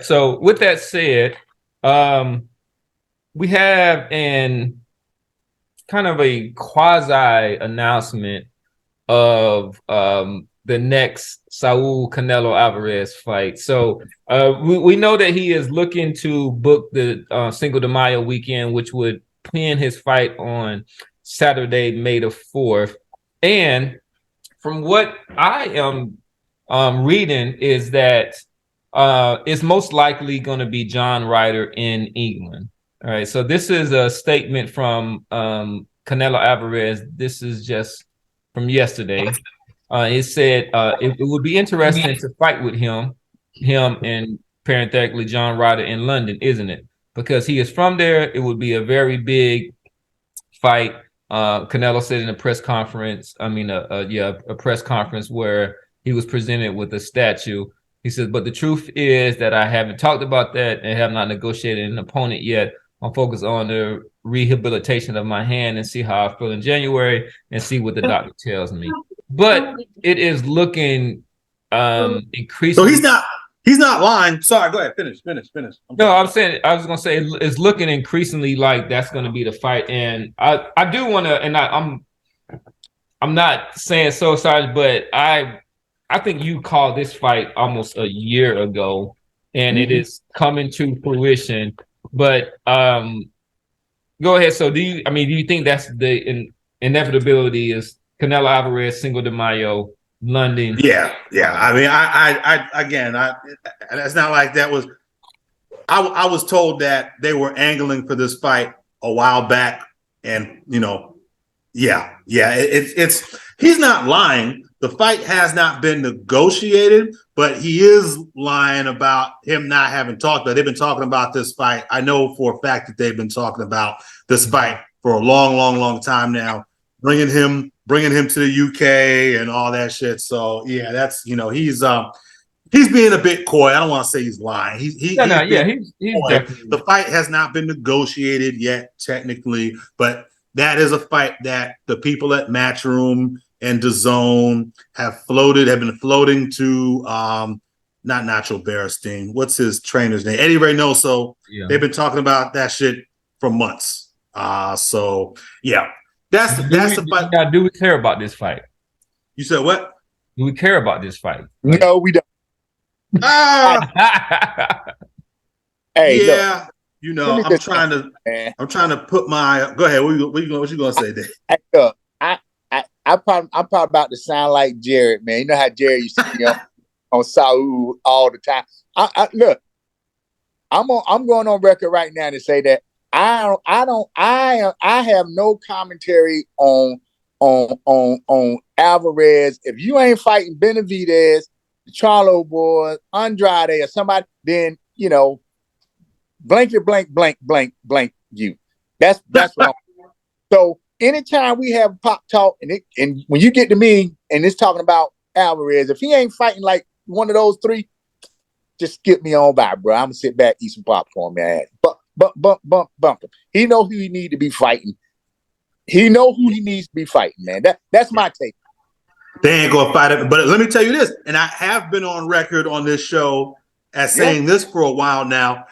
So with that said, we have an kind of a quasi announcement of the next Saul Canelo Alvarez fight. So we know that he is looking to book the Cinco de Mayo weekend, which would pin his fight on Saturday, May the 4th. And from what I am reading is that it's most likely going to be John Ryder in England. All right. So this is a statement from Canelo Alvarez. This is just from yesterday. It said it would be interesting to fight with him and parenthetically John Ryder in London, isn't it? Because he is from there. It would be a very big fight. Canelo said in a press conference, a press conference where he was presented with a statue. He says, but the truth is that I haven't talked about that and have not negotiated an opponent yet. I'm focused on the rehabilitation of my hand and see how I feel in January and see what the doctor tells me. But it is looking increasingly. So he's not lying. Sorry, go ahead. Finish. No, I was gonna say it's looking increasingly like that's gonna be the fight. And I do wanna, and I'm not saying so excited, but I think you called this fight almost a year ago, and it is coming to fruition. But go ahead. So do you think that's the inevitability is Canelo Alvarez, Cinco de Mayo, London? Yeah. I mean, I that's not like that was. I was told that they were angling for this fight a while back, and it's he's not lying. The fight has not been negotiated, but he is lying about him not having talked about it. They've been talking about this fight. I know for a fact that they've been talking about this fight for a long time now, bringing him to the UK and all that shit. So yeah, that's he's being a bit coy. I don't want to say he's lying. He's definitely. The fight has not been negotiated yet, technically, but that is a fight that the people at Matchroom and DAZN have been floating to not Nacho Beristain. What's his trainer's name? Eddie Reynoso. Yeah. They've been talking about that shit for months. So yeah. That's the fight. Now, do we care about this fight? You said what? Do we care about this fight? No, we don't. Hey, yeah, look, I'm trying to put my. Go ahead. What you gonna say, Dave? Hey, look, I'm probably about to sound like Jared, man. You know how Jared used to be on Saul all the time. Look, I'm going on record right now to say that I have no commentary on Alvarez. If you ain't fighting Benavidez, the Charlo boys, Andrade, or somebody, then blank you. That's what I'm. So anytime we have pop talk, and when you get to me and it's talking about Alvarez, if he ain't fighting like one of those three, just skip me on by, bro. I'm gonna sit back, eat some popcorn, man. Bump him. He know who he need to be fighting. He know who he needs to be fighting, man. That's my take. They ain't gonna fight it. But let me tell you this, and I have been on record on this show as saying this for a while now.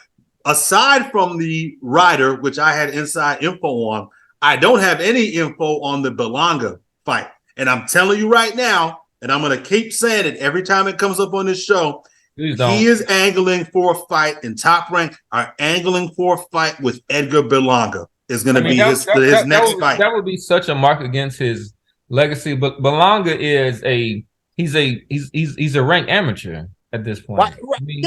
Aside from the Ryder, which I had inside info on, I don't have any info on the BERLANGA fight. And I'm telling you right now, and I'm gonna keep saying it every time it comes up on this show. He is angling for a fight, and Top Rank are angling for a fight with Edgar Berlanga. Is going to be his next fight. That would be such a mark against his legacy. But Berlanga is he's a ranked amateur at this point. Right. I mean,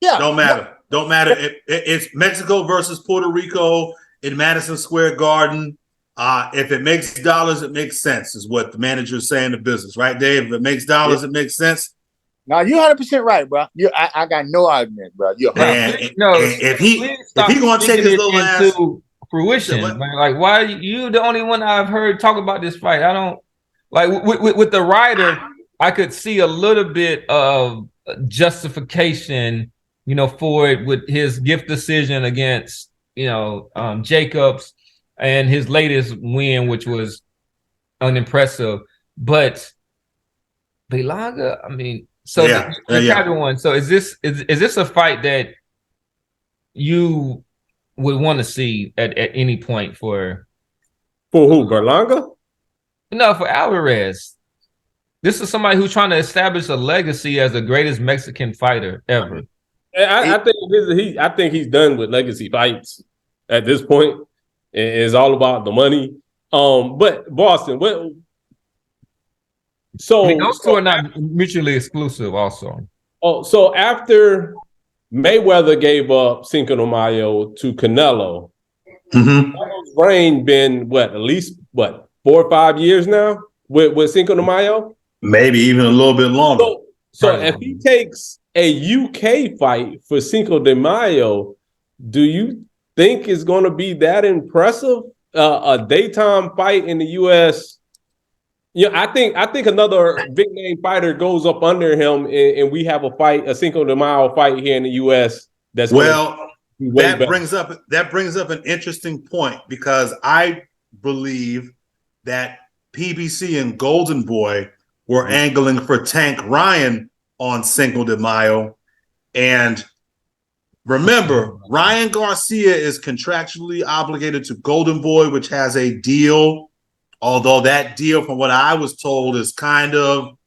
don't matter. Don't matter. It's Mexico versus Puerto Rico in Madison Square Garden. If it makes dollars, it makes sense, is what the manager is saying in business, right, Dave? If it makes dollars, it makes sense. No, you're 100% right, bro. I got no argument, bro. You're if he gonna take his little ass to fruition, like why are you the only one I've heard talk about this fight? I don't like with the Ryder. I could see a little bit of justification, for it with his gift decision against Jacobs and his latest win, which was unimpressive. But Berlanga, I mean, So the casual one. So is this a fight that you would want to see at any point for who? Berlanga? No, for Alvarez. This is somebody who's trying to establish a legacy as the greatest Mexican fighter ever. I think he's done with legacy fights at this point. It's all about the money. But Boston, what? So those two are not mutually exclusive. Also, so after Mayweather gave up Cinco de Mayo to Canelo, Canelo's reign been at least 4 or 5 years now with Cinco de Mayo, maybe even a little bit longer. So if he takes a UK fight for Cinco de Mayo, do you think it's going to be that impressive? A daytime fight in the US? I think another big name fighter goes up under him, and we have a Cinco de Mayo fight here in the US. That brings up an interesting point, because I believe that PBC and Golden Boy were angling for Tank Ryan on Cinco de Mayo, and remember, Ryan Garcia is contractually obligated to Golden Boy, which has a deal. Although that deal, from what I was told, is kind of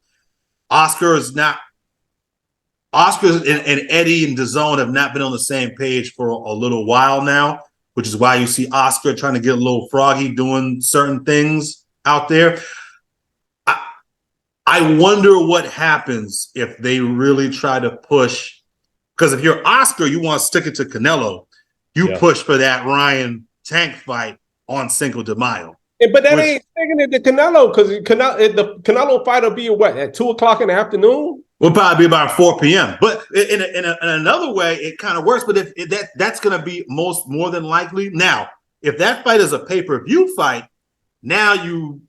Oscar and Eddie and DAZN have not been on the same page for a little while now, which is why you see Oscar trying to get a little froggy doing certain things out there. I wonder what happens if they really try to push, because if you're Oscar, you want to stick it to Canelo. You push for that Ryan Tank fight on Cinco de Mayo. But that ain't sticking it to Canelo, because the Canelo fight will be at 2:00 in the afternoon. Will probably be about 4 p.m. But in another way, it kind of works. But if that's going to be more than likely. Now, if that fight is a pay-per-view fight, now you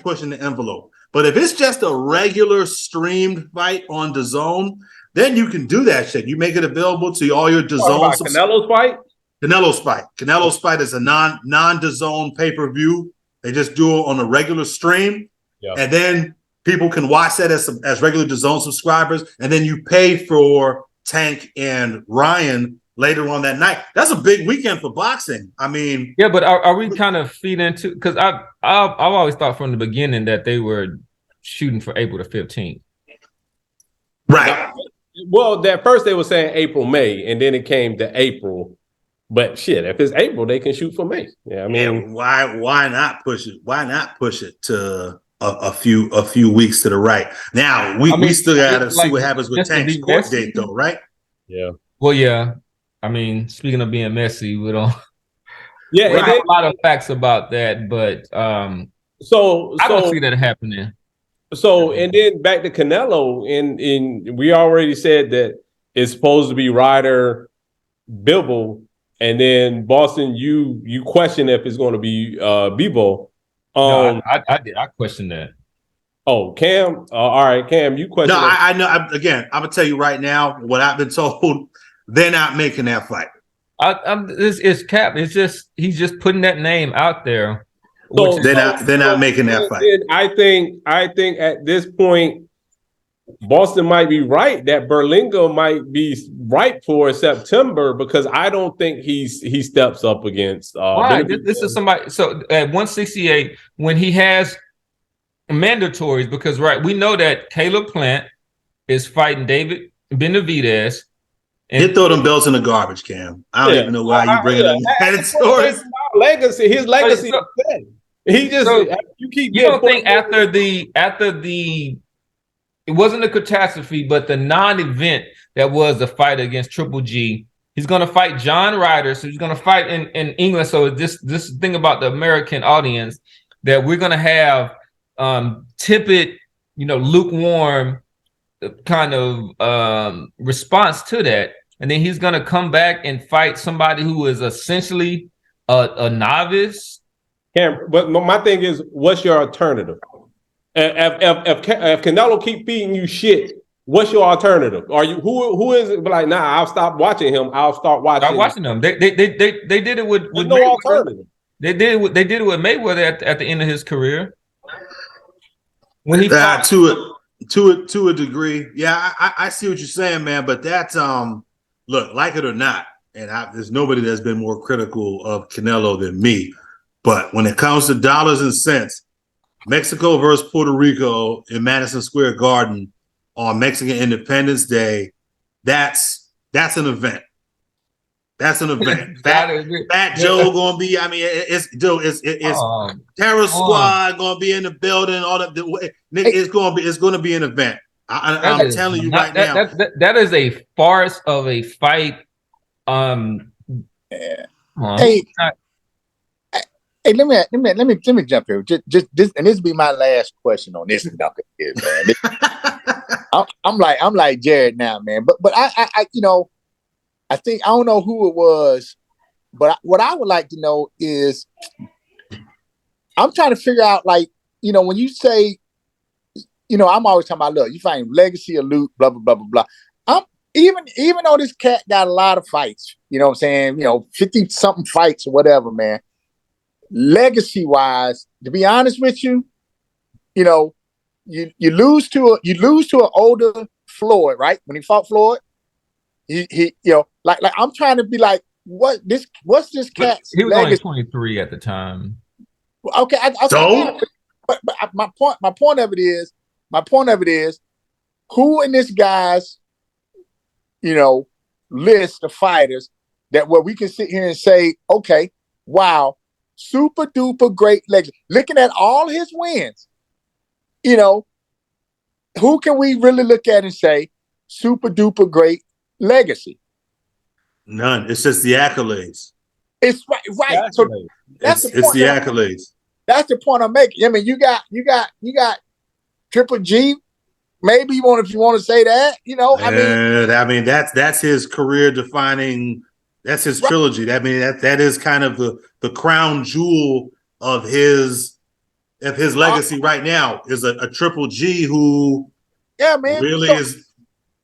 pushing the envelope. But if it's just a regular streamed fight on DAZN, then you can do that shit. You make it available to all your DAZN. Canelo's fight. Canelo's fight is a non-DAZN pay-per-view. They just do it on a regular stream, and then people can watch that as regular DAZN subscribers, and then you pay for Tank and Ryan later on that night. That's a big weekend for boxing. I mean, yeah, but are we kind of feeding into? Because I've always thought from the beginning that they were shooting for April the 15th. Right. Well, at first they were saying April, May, and then it came to April. But shit, if it's April, they can shoot for May. Yeah, I mean, why not push it? Why not push it to a few weeks to the right? Now we still gotta see what happens with Tank's court date, though, right? Yeah. Well, yeah. I mean, speaking of being messy, we don't. Yeah, we have a lot of facts about that, but so I don't see that happening. So, and then back to Canelo, and we already said that it's supposed to be Ryder, Bivol. And then Boston, you question if it's going to be Bivol. No, I did. I questioned that. Oh, Cam. All right, Cam, you question. No, I know. I'm gonna tell you right now what I've been told. They're not making that fight. It's cap. It's just he's just putting that name out there. So, they're not making that fight. I think at this point, Boston might be right that BERLANGA might be ripe for September, because I don't think he steps up against. Why? This is somebody. So at 168, when he has mandatories, because we know that Caleb Plant is fighting David Benavidez. And he throw them belts in the garbage, Cam. I don't even know why you bring it up. Mandatories. Legacy, his legacy. He just you don't think after the. It wasn't a catastrophe, but the non-event that was the fight against Triple G. He's going to fight John Ryder, so he's going to fight in England. So this thing about the American audience, that we're going to have tepid, lukewarm kind of response to that, and then he's going to come back and fight somebody who is essentially a novice. But my thing is, what's your alternative? If Canelo keep feeding you shit, what's your alternative? Are you who is it? Like, nah, I'll stop watching him. I'll start watching them. They did it with no Mayweather. Alternative. They did it with Mayweather at the end of his career. When he to To a degree, yeah, I see what you're saying, man. But that's look, like it or not, and there's nobody that's been more critical of Canelo than me. But when it comes to dollars and cents, Mexico versus Puerto Rico in Madison Square Garden on Mexican Independence Day, that's an event. That's an event. Fat Joe gonna be. I mean, it's Terror Squad gonna be in the building. All that. It's gonna be an event. I'm telling you right now. That is a farce of a fight. Hey, let me jump here. Just this, and this will be my last question on this knuckle here, man. I'm like Jared now, man. But I I think I don't know who it was, but what I would like to know is I'm trying to figure out, like, when you say, I'm always talking about, look, you find legacy or loot, blah blah blah blah blah. Even though this cat got a lot of fights, you know what I'm saying, 50 something fights or whatever, man. Legacy wise, to be honest with you, you lose to an older Floyd, right? When he fought Floyd, he like I'm trying to be like, what's this cat's he was legacy? only 23 at the time. Okay, but my point of it is, who in this guy's list of fighters that where we can sit here and say, okay, wow, super duper great legacy. Looking at all his wins, who can we really look at and say super duper great legacy? None. It's just the accolades. It's right. So that's the point. It's the accolades. That's the point I'm making. I mean, you got Triple G. Maybe if you want to say that, I mean that's his career defining. That's his trilogy. I mean that is kind of the crown jewel of his legacy right now. Is a Triple G who, yeah, man, really so is.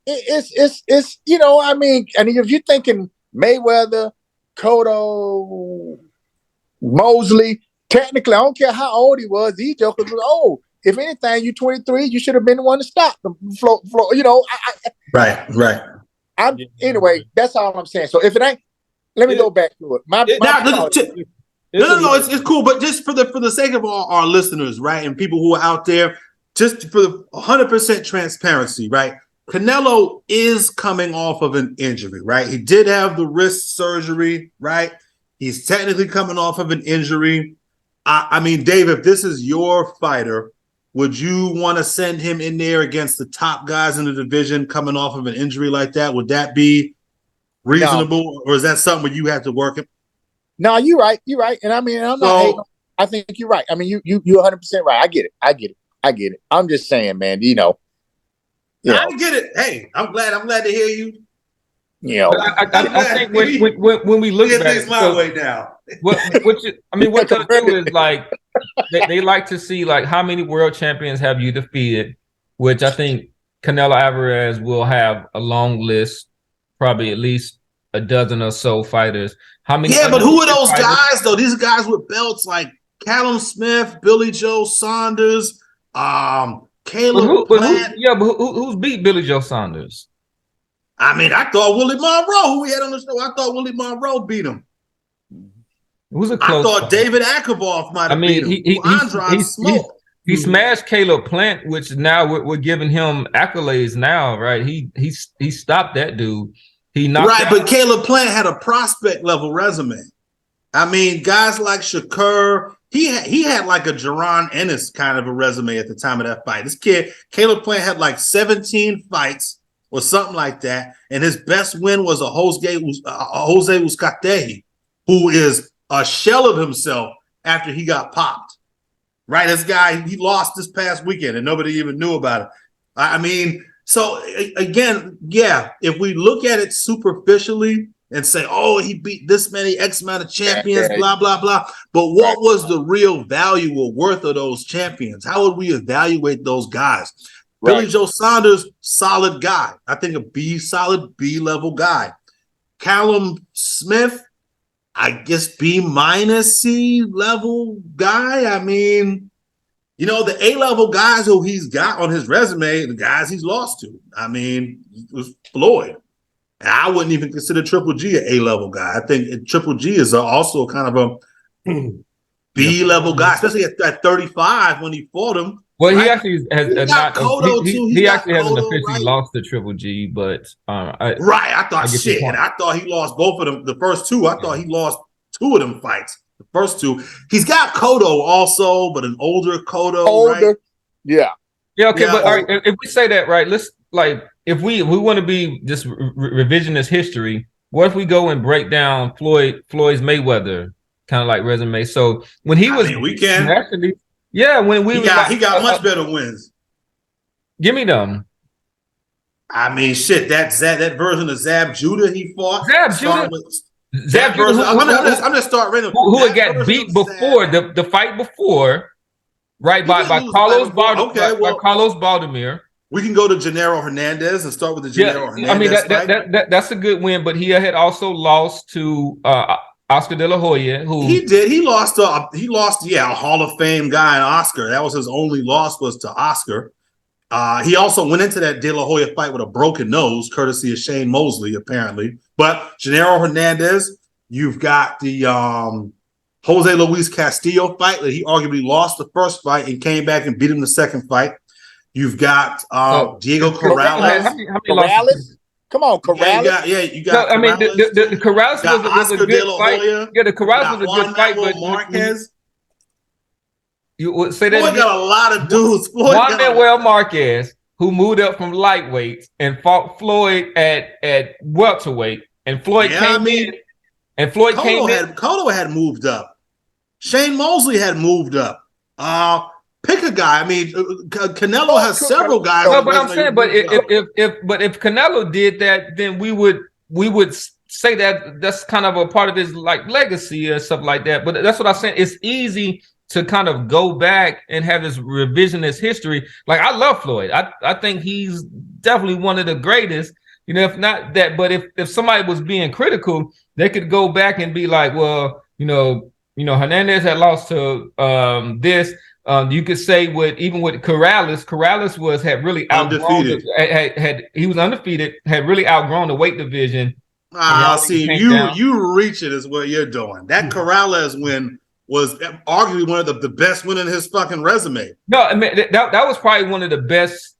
It's I mean, and if you're thinking Mayweather, Cotto, Mosley, technically, I don't care how old he was. These jokers was old. If anything, you 23, you should have been the one to stop the flow. Right. Anyway, that's all I'm saying. So if it ain't, let me go back to it. No, it's cool. But just for the sake of all our listeners, right, and people who are out there, just for the 100% transparency, right? Canelo is coming off of an injury, right? He did have the wrist surgery, right? He's technically coming off of an injury. I mean, Dave, if this is your fighter, would you want to send him in there against the top guys in the division coming off of an injury like that? Would that be reasonable, or is that something where you have to work it? No, you're right. And I mean, I'm not hating. I think you're right. I mean, you're 100% right. I get it. I'm just saying, man. I get it. Hey, I'm glad to hear you. I think when we look back, things my way now. What they'll do is like they like to see like how many world champions have you defeated, which I think Canelo Alvarez will have a long list, probably at least a dozen or so fighters. How many? Yeah, but who are those guys though? These guys with belts like Callum Smith, Billy Joe Saunders, Caleb Plant. But who's beat Billy Joe Saunders? I mean, I thought Willie Monroe, who we had on the show, I thought Willie Monroe beat him. It was a close. I thought David Akavov might have beat him. He smashed Caleb Plant, which now we're giving him accolades now, right? He stopped that dude. He knocked right, but Caleb Plant had a prospect level resume. I mean, guys like Shakur, he had like a Jaron Ennis kind of a resume at the time of that fight. This kid, Caleb Plant, had like 17 fights or something like that, and his best win was a Jose Uzcategui, who is a shell of himself after he got popped. Right, this guy, he lost this past weekend and nobody even knew about it. I mean, so again, yeah, if we look at it superficially and say, oh, he beat this many X amount of champions, blah, blah, blah. But what was the real value or worth of those champions? How would we evaluate those guys? Right. Billy Joe Saunders, solid guy. I think solid B-level guy. Callum Smith, I guess B- C level guy. I mean, the A-level guys who he's got on his resume, the guys he's lost to. I mean, it was Floyd. And I wouldn't even consider Triple G an A-level guy. I think Triple G is also kind of a B-level guy, especially at 35 when he fought him. Well, right? he actually has not. He actually hasn't officially lost to Triple G, but I thought he lost both of them. The first two, I thought he lost two of them fights. The first two, he's got Cotto also, but an older Cotto, right? Yeah. Okay, yeah, but all right, if we say that, right, let's if we want to be just revisionist history, what if we go and break down Floyd's Mayweather kind of like resume? So when he was, we can actually, yeah, when he got much better wins. Give me them. I mean, shit, that version of Zab Judah he fought. Zab Judah. I'm just starting random. Who had got beat before the fight before, right? By Carlos Baldomir. We can go to Gennaro Hernandez and start with the Gennaro Hernandez fight. That's a good win, but he had also lost to Oscar De La Hoya, who he lost a Hall of Fame guy in Oscar. That was his only loss, was to Oscar. He also went into that De La Hoya fight with a broken nose, courtesy of Shane Mosley, apparently. But Gennaro Hernandez, you've got the Jose Luis Castillo fight that he arguably lost the first fight and came back and beat him the second fight. You've got Diego Corrales. Corrales? Come on, Corrales. You got. No, I mean, the Corrales was a good fight. Yeah, the Corrales was a good fight, but Marquez. You say that. Floyd got a lot of dudes. Juan Manuel Marquez, who moved up from lightweight and fought Floyd at welterweight, and Floyd came in. And Floyd Cotto had moved up. Shane Mosley had moved up. Pick a guy. I mean, Canelo has several guys. No, but I'm saying, if Canelo did that, then we would say that that's kind of a part of his legacy or stuff like that. But that's what I'm saying. It's easy to kind of go back and have this revisionist history. Like, I love Floyd. I think he's definitely one of the greatest. If not that, but if somebody was being critical, they could go back and be like, well, Hernandez had lost to this. You could say even with Corrales had really outgrown he was undefeated, had really outgrown the weight division. You reaching is what you're doing. That Corrales win was arguably one of the best win in his fucking resume. No, I mean that was probably one of the best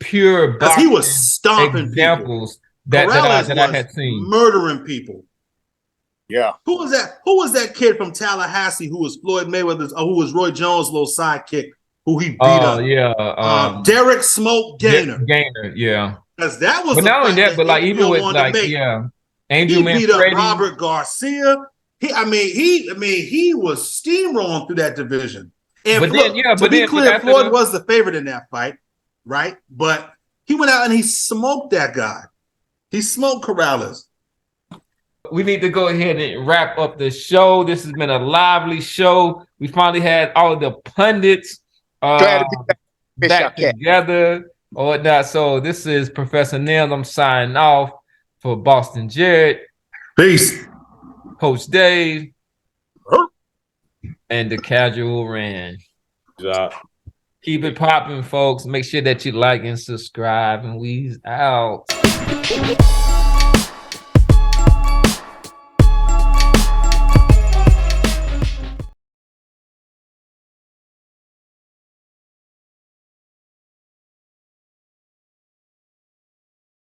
pure because he was stomping examples that I had seen, murdering people. Yeah. Who was that? Who was that kid from Tallahassee who was Floyd Mayweather's? Who was Roy Jones' little sidekick? Who he beat up? Yeah. Derek Smoke Gaynor. Yeah. Because that was. But not only that, but even with Angel Manfredi, beat up Robert Garcia. He was steamrolling through that division. And to be clear, Floyd was the favorite in that fight, right? But he went out and he smoked that guy. He smoked Corrales. We need to go ahead and wrap up the show. This has been a lively show. We finally had all of the pundits back together or whatnot. So this is Professor Nails. I'm signing off for Boston Jared. Peace. Coach Dave. And the Casual Ran. Keep it popping, folks. Make sure that you like and subscribe. And we's out.